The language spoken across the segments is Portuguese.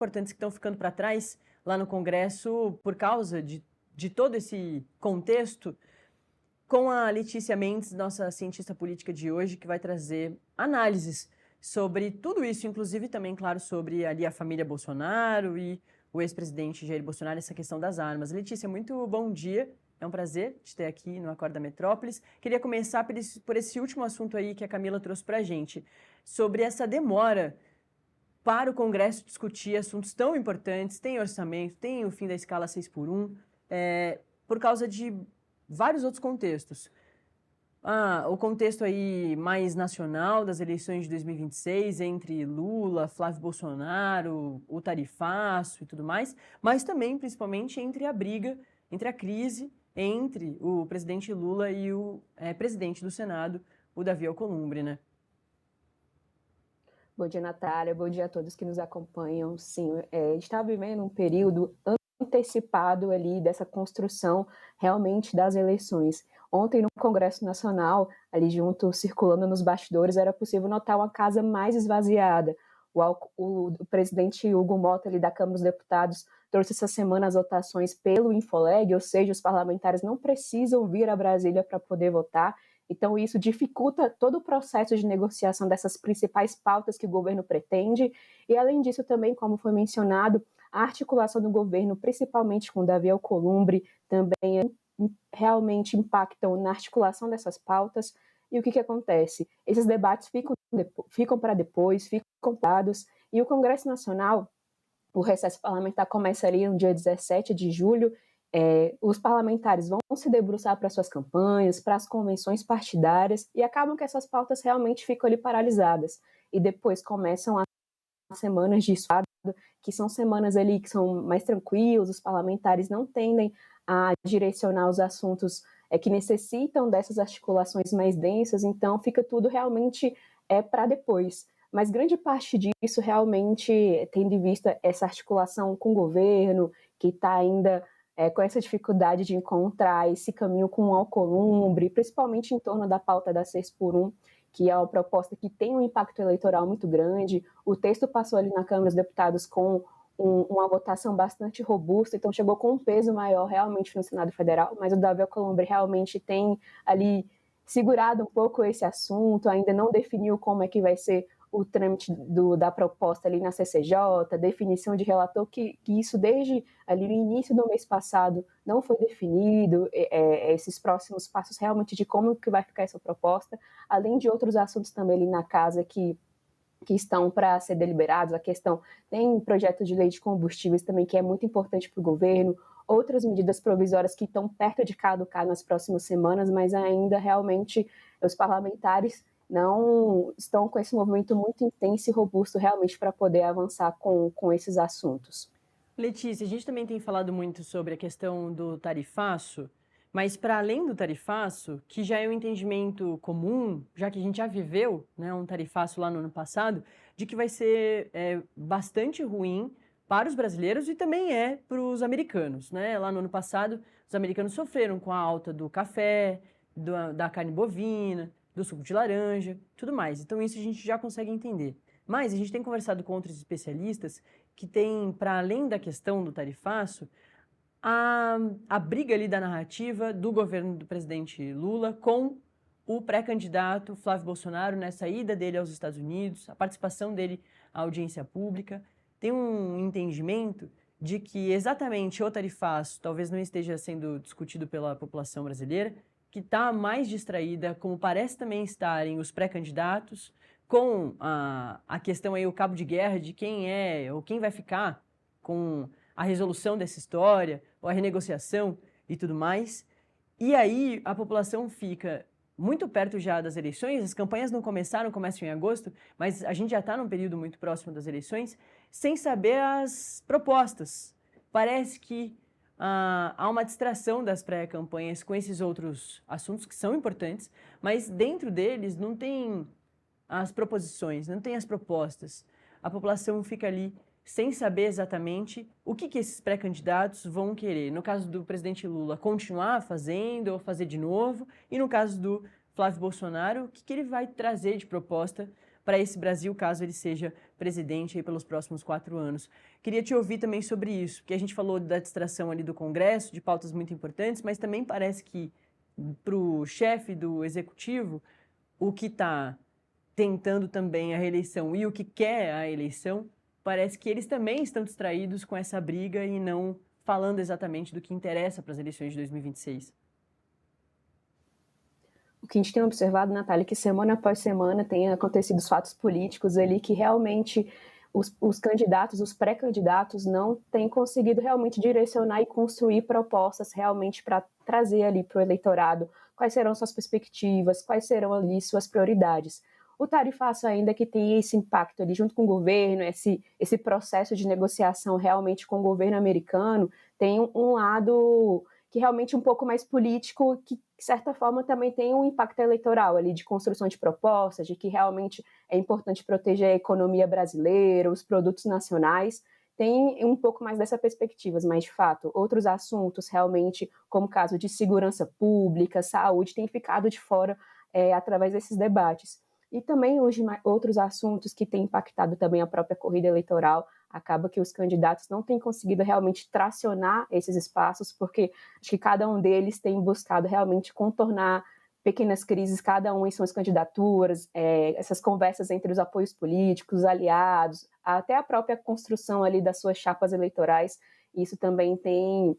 importantes que estão ficando para trás lá no Congresso por causa de todo esse contexto, com a Letícia Mendes, nossa cientista política de hoje, que vai trazer análises sobre tudo isso, inclusive também, claro, sobre ali a família Bolsonaro e o ex-presidente Jair Bolsonaro, essa questão das armas. Letícia, muito bom dia. É um prazer te ter aqui no Acorda Metrópolis. Queria começar por esse último assunto aí que a Camila trouxe para a gente, sobre essa demora para o Congresso discutir assuntos tão importantes, tem orçamento, tem o fim da escala 6x1, por causa de vários outros contextos. O contexto aí mais nacional das eleições de 2026, entre Lula, Flávio Bolsonaro, o tarifaço e tudo mais, mas também, principalmente, entre a briga, entre a crise entre o presidente Lula e o presidente do Senado, o Davi Alcolumbre, né? Bom dia, Natália. Bom dia a todos que nos acompanham. Sim, a gente está vivendo um período antecipado ali dessa construção realmente das eleições. Ontem, no Congresso Nacional, ali junto, circulando nos bastidores, era possível notar uma casa mais esvaziada. O presidente Hugo Mota, ali da Câmara dos Deputados, trouxe essa semana as votações pelo Infoleg, ou seja, os parlamentares não precisam vir a Brasília para poder votar. Então, isso dificulta todo o processo de negociação dessas principais pautas que o governo pretende. E, além disso, também, como foi mencionado, a articulação do governo, principalmente com Davi Alcolumbre, também realmente impactam na articulação dessas pautas. E o que acontece? Esses debates ficam para depois, ficam parados, e o Congresso Nacional, o recesso parlamentar começaria no dia 17 de julho, os parlamentares vão se debruçar para suas campanhas, para as convenções partidárias, e acabam que essas pautas realmente ficam ali paralisadas. E depois começam as semanas de suado, que são semanas ali que são mais tranquilos, os parlamentares não tendem a direcionar os assuntos que necessitam dessas articulações mais densas, então fica tudo realmente para depois. Mas grande parte disso realmente, tendo em vista essa articulação com o governo, que está ainda com essa dificuldade de encontrar esse caminho com o Alcolumbre, principalmente em torno da pauta da 6x1, que é uma proposta que tem um impacto eleitoral muito grande. O texto passou ali na Câmara dos Deputados com uma votação bastante robusta, então chegou com um peso maior realmente no Senado Federal, mas o Davi Alcolumbre realmente tem ali segurado um pouco esse assunto, ainda não definiu como é que vai ser o trâmite da proposta ali na CCJ, definição de relator, que isso desde ali no início do mês passado não foi definido, esses próximos passos realmente de como que vai ficar essa proposta, além de outros assuntos também ali na casa que estão para ser deliberados, tem projeto de lei de combustíveis também que é muito importante para o governo, outras medidas provisórias que estão perto de caducar nas próximas semanas, mas ainda realmente os parlamentares não estão com esse movimento muito intenso e robusto realmente para poder avançar com esses assuntos. Letícia, a gente também tem falado muito sobre a questão do tarifaço, mas para além do tarifaço, que já é um entendimento comum, já que a gente já viveu, né, um tarifaço lá no ano passado, de que vai ser bastante ruim para os brasileiros e também para os americanos, né? Lá no ano passado, os americanos sofreram com a alta do café, da carne bovina, do suco de laranja, tudo mais. Então isso a gente já consegue entender. Mas a gente tem conversado com outros especialistas que tem, para além da questão do tarifaço, a briga ali da narrativa do governo do presidente Lula com o pré-candidato Flávio Bolsonaro nessa ida dele aos Estados Unidos, a participação dele à audiência pública. Tem um entendimento de que exatamente o tarifaço talvez não esteja sendo discutido pela população brasileira, que está mais distraída, como parece também estarem os pré-candidatos, com a questão aí, o cabo de guerra de quem é ou quem vai ficar com a resolução dessa história, ou a renegociação e tudo mais. E aí a população fica muito perto já das eleições, as campanhas não começaram, começam em agosto, mas a gente já está num período muito próximo das eleições, sem saber as propostas. Parece que há uma distração das pré-campanhas com esses outros assuntos que são importantes, mas dentro deles não tem as proposições, não tem as propostas. A população fica ali sem saber exatamente o que esses pré-candidatos vão querer. No caso do presidente Lula, continuar fazendo ou fazer de novo. E no caso do Flávio Bolsonaro, o que ele vai trazer de proposta para esse Brasil, caso ele seja presidente aí pelos próximos 4 anos. Queria te ouvir também sobre isso, porque a gente falou da distração ali do Congresso, de pautas muito importantes, mas também parece que para o chefe do Executivo, o que está tentando também a reeleição e o que quer a eleição, parece que eles também estão distraídos com essa briga e não falando exatamente do que interessa para as eleições de 2026. O que a gente tem observado, Natália, é que semana após semana tem acontecido os fatos políticos ali que realmente os candidatos, os pré-candidatos não têm conseguido realmente direcionar e construir propostas realmente para trazer ali para o eleitorado quais serão suas perspectivas, quais serão ali suas prioridades. O tarifaço ainda que tem esse impacto ali junto com o governo, esse processo de negociação realmente com o governo americano, tem um lado que realmente é um pouco mais político, que de certa forma também tem um impacto eleitoral ali de construção de propostas, de que realmente é importante proteger a economia brasileira, os produtos nacionais, tem um pouco mais dessa perspectiva, mas de fato, outros assuntos realmente, como o caso de segurança pública, saúde, têm ficado de fora através desses debates. E também hoje outros assuntos que têm impactado também a própria corrida eleitoral, acaba que os candidatos não têm conseguido realmente tracionar esses espaços, porque acho que cada um deles tem buscado realmente contornar pequenas crises, cada um em suas candidaturas, essas conversas entre os apoios políticos, aliados, até a própria construção ali das suas chapas eleitorais. Isso também tem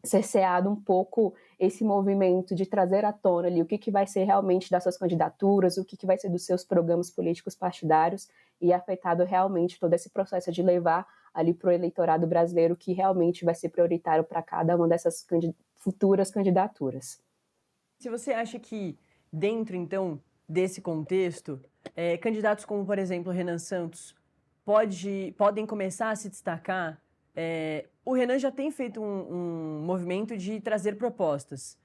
cerceado um pouco esse movimento de trazer à tona ali o que vai ser realmente das suas candidaturas, o que vai ser dos seus programas políticos partidários e afetado realmente todo esse processo de levar ali para o eleitorado brasileiro que realmente vai ser prioritário para cada uma dessas futuras candidaturas. Se você acha que dentro, então, desse contexto, candidatos como, por exemplo, Renan Santos podem começar a se destacar. O Renan já tem feito um movimento de trazer propostas.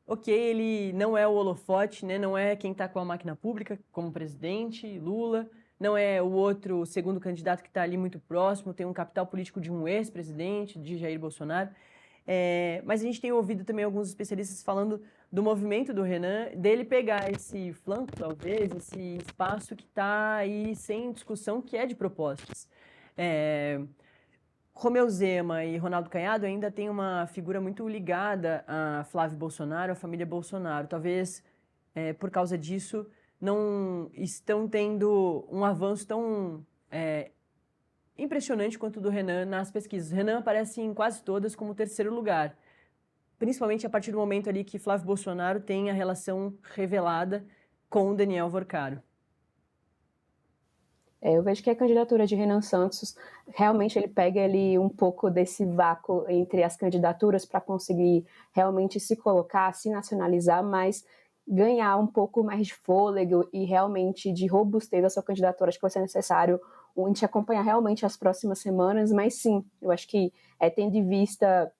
Ok, ele não é o holofote, né? Não é quem está com a máquina pública como presidente, Lula, não é o outro segundo candidato que está ali muito próximo, tem um capital político de um ex-presidente, de Jair Bolsonaro. Mas a gente tem ouvido também alguns especialistas falando do movimento do Renan, dele pegar esse flanco, talvez, esse espaço que está aí sem discussão, que é de propostas. Romeu Zema e Ronaldo Caiado ainda têm uma figura muito ligada a Flávio Bolsonaro, a família Bolsonaro. Talvez, por causa disso, não estão tendo um avanço tão impressionante quanto o do Renan nas pesquisas. O Renan aparece em quase todas como terceiro lugar, principalmente a partir do momento ali que Flávio Bolsonaro tem a relação revelada com Daniel Vorcaro. Eu vejo que a candidatura de Renan Santos, realmente ele pega ali um pouco desse vácuo entre as candidaturas para conseguir realmente se colocar, se nacionalizar, mas ganhar um pouco mais de fôlego e realmente de robustez da sua candidatura. Acho que vai ser necessário a gente acompanhar realmente as próximas semanas, mas sim, eu acho que tendo em vista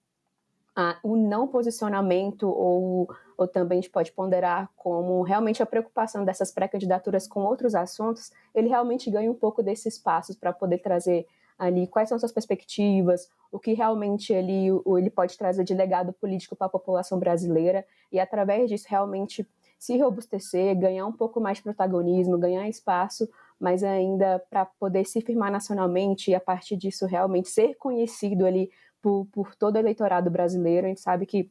o não posicionamento ou também a gente pode ponderar como realmente a preocupação dessas pré-candidaturas com outros assuntos, ele realmente ganha um pouco desses passos para poder trazer ali quais são suas perspectivas, o que realmente ele pode trazer de legado político para a população brasileira e através disso realmente se robustecer, ganhar um pouco mais de protagonismo, ganhar espaço, mas ainda para poder se firmar nacionalmente e a partir disso realmente ser conhecido ali por todo o eleitorado brasileiro. A gente sabe que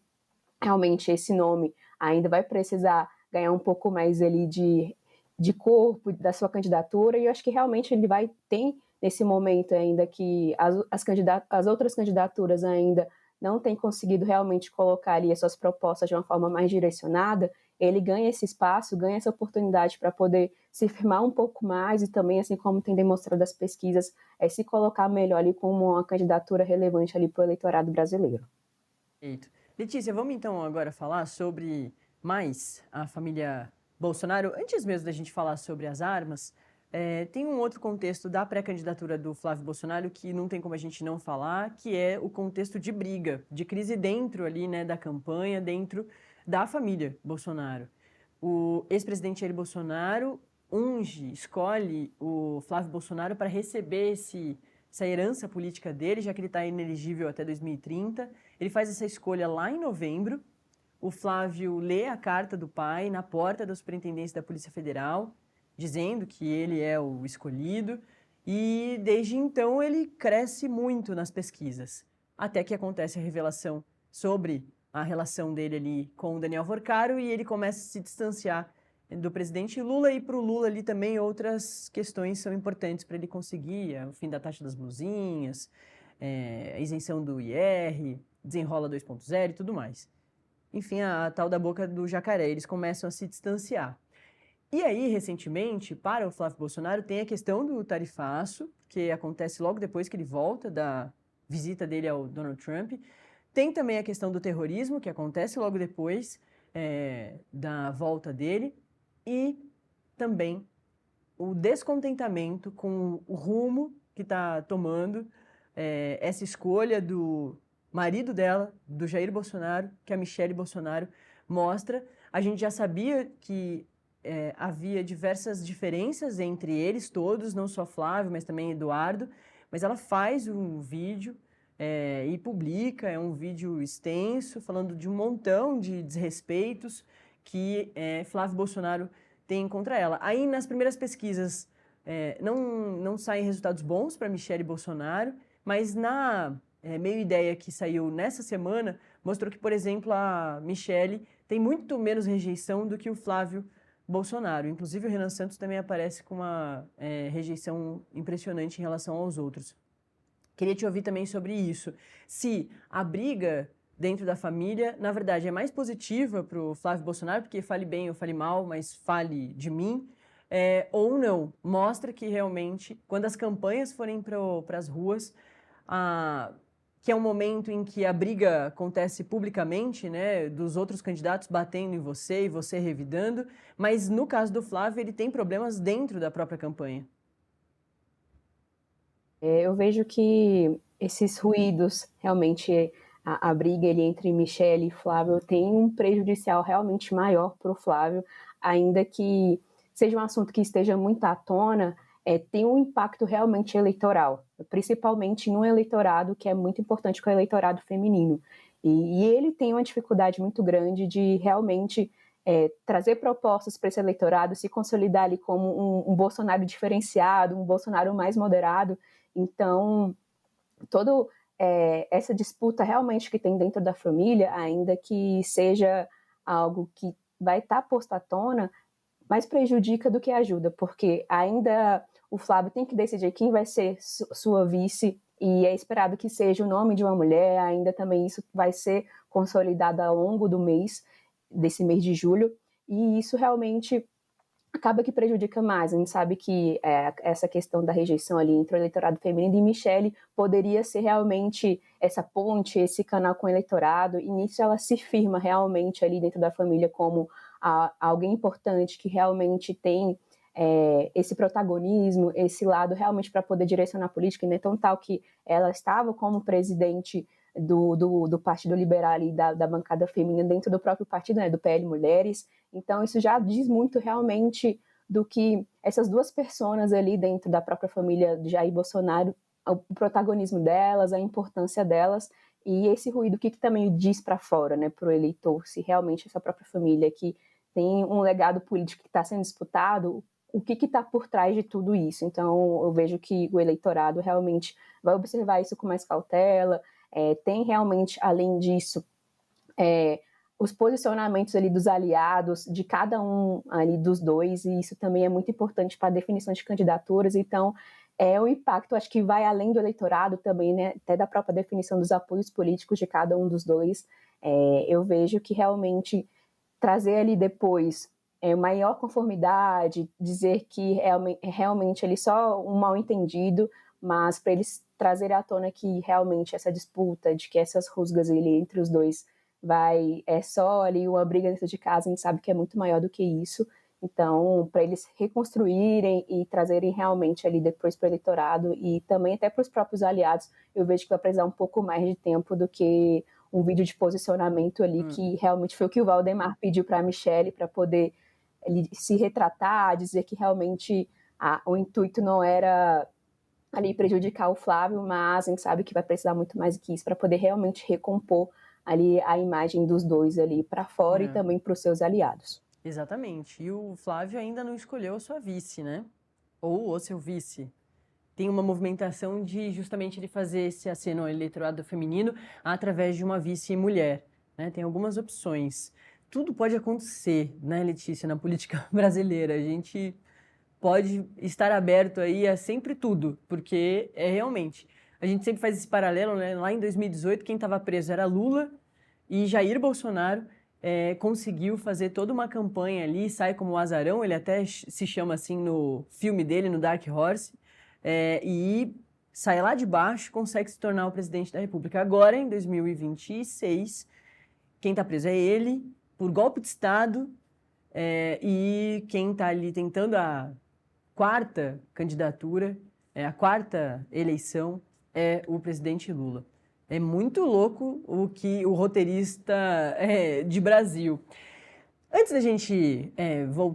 realmente esse nome ainda vai precisar ganhar um pouco mais ali de corpo da sua candidatura, e eu acho que realmente ele vai ter nesse momento ainda que as outras candidaturas ainda não têm conseguido realmente colocar ali as suas propostas de uma forma mais direcionada, ele ganha esse espaço, ganha essa oportunidade para poder se firmar um pouco mais e também, assim como tem demonstrado as pesquisas, se colocar melhor ali como uma candidatura relevante ali para o eleitorado brasileiro. Eita. Letícia, vamos então agora falar sobre mais a família Bolsonaro. Antes mesmo da gente falar sobre as armas, tem um outro contexto da pré-candidatura do Flávio Bolsonaro que não tem como a gente não falar, que é o contexto de briga, de crise dentro ali, né, da campanha, dentro da família Bolsonaro. O ex-presidente Jair Bolsonaro escolhe o Flávio Bolsonaro para receber essa herança política dele, já que ele está inelegível até 2030. Ele faz essa escolha lá em novembro. O Flávio lê a carta do pai na porta da Superintendência da Polícia Federal, dizendo que ele é o escolhido, e desde então ele cresce muito nas pesquisas, até que acontece a revelação sobre a relação dele ali com o Daniel Vorcaro e ele começa a se distanciar do presidente Lula, e para o Lula ali também outras questões são importantes para ele conseguir, o fim da taxa das blusinhas, a isenção do IR, desenrola 2.0 e tudo mais. Enfim, a tal da boca do jacaré, eles começam a se distanciar. E aí, recentemente, para o Flávio Bolsonaro, tem a questão do tarifaço, que acontece logo depois que ele volta da visita dele ao Donald Trump. Tem também a questão do terrorismo, que acontece logo depois da volta dele. E também o descontentamento com o rumo que está tomando essa escolha do marido dela, do Jair Bolsonaro, que a Michelle Bolsonaro mostra. A gente já sabia que havia diversas diferenças entre eles todos, não só Flávio, mas também Eduardo, mas ela faz um vídeo e publica, é um vídeo extenso, falando de um montão de desrespeitos que Flávio Bolsonaro tem contra ela. Aí, nas primeiras pesquisas, não saem resultados bons para Michelle Bolsonaro, mas na meio ideia que saiu nessa semana, mostrou que, por exemplo, a Michelle tem muito menos rejeição do que o Flávio Bolsonaro. Inclusive, o Renan Santos também aparece com uma rejeição impressionante em relação aos outros. Queria te ouvir também sobre isso. Se a briga dentro da família, na verdade, é mais positiva para o Flávio Bolsonaro, porque fale bem ou fale mal, mas fale de mim, ou não. Mostra que realmente, quando as campanhas forem para as ruas, que é um momento em que a briga acontece publicamente, né, dos outros candidatos batendo em você e você revidando, mas no caso do Flávio, ele tem problemas dentro da própria campanha. Eu vejo que esses ruídos, realmente, a briga ali entre Michelle e Flávio tem um prejudicial realmente maior para o Flávio, ainda que seja um assunto que esteja muito à tona, tem um impacto realmente eleitoral, principalmente no eleitorado, que é muito importante, com o eleitorado feminino. E ele tem uma dificuldade muito grande de realmente trazer propostas para esse eleitorado, se consolidar ali como um Bolsonaro diferenciado, um Bolsonaro mais moderado. Então, toda essa disputa realmente que tem dentro da família, ainda que seja algo que vai estar posto à tona, mais prejudica do que ajuda, porque ainda o Flávio tem que decidir quem vai ser sua vice, e é esperado que seja o nome de uma mulher, ainda também isso vai ser consolidado ao longo desse mês de julho, e isso realmente acaba que prejudica mais. A gente sabe que essa questão da rejeição ali entre o eleitorado feminino e Michelle poderia ser realmente essa ponte, esse canal com o eleitorado, e nisso ela se firma realmente ali dentro da família como alguém importante que realmente tem esse protagonismo, esse lado realmente para poder direcionar a política, né? Tão tal que ela estava como presidente do Partido Liberal e da bancada feminina dentro do próprio partido, né, do PL Mulheres. Então, isso já diz muito realmente do que essas duas personas ali dentro da própria família de Jair Bolsonaro, o protagonismo delas, a importância delas, e esse ruído que também diz para fora, né, para o eleitor, se realmente essa própria família que tem um legado político que está sendo disputado, o que está por trás de tudo isso. Então, eu vejo que o eleitorado realmente vai observar isso com mais cautela. Tem realmente, além disso, os posicionamentos ali dos aliados, de cada um ali dos dois, e isso também é muito importante para a definição de candidaturas. Então, o impacto, acho que vai além do eleitorado também, né, até da própria definição dos apoios políticos de cada um dos dois. Eu vejo que realmente trazer ali depois maior conformidade, dizer que realmente ele só um mal-entendido, mas para eles trazerem à tona que realmente essa disputa, de que essas rusgas ali entre os dois é só ali uma briga dentro de casa, a gente sabe que é muito maior do que isso. Então, para eles reconstruírem e trazerem realmente ali depois para o eleitorado e também até para os próprios aliados, eu vejo que vai precisar um pouco mais de tempo do que um vídeo de posicionamento ali, que realmente foi o que o Valdemar pediu para a Michelle, para poder ele se retratar, dizer que realmente o intuito não era ali prejudicar o Flávio, mas a gente sabe que vai precisar muito mais do que isso para poder realmente recompor ali a imagem dos dois ali para fora e também para os seus aliados. Exatamente. E o Flávio ainda não escolheu a sua vice, né? Ou o seu vice. Tem uma movimentação de justamente ele fazer esse aceno ao eleitorado feminino através de uma vice-mulher, né? Tem algumas opções. Tudo pode acontecer, né, Letícia, na política brasileira. A gente pode estar aberto aí a sempre tudo, porque é realmente... A gente sempre faz esse paralelo, né? Lá em 2018, quem estava preso era Lula e Jair Bolsonaro conseguiu fazer toda uma campanha ali, sai como o azarão, ele até se chama assim no filme dele, no Dark Horse, e sai lá de baixo, consegue se tornar o presidente da República. Agora, em 2026, quem está preso é ele, por golpe de Estado, e quem está ali tentando a quarta candidatura, a quarta eleição, é o presidente Lula. É muito louco o que o roteirista de Brasil. Antes da gente voltar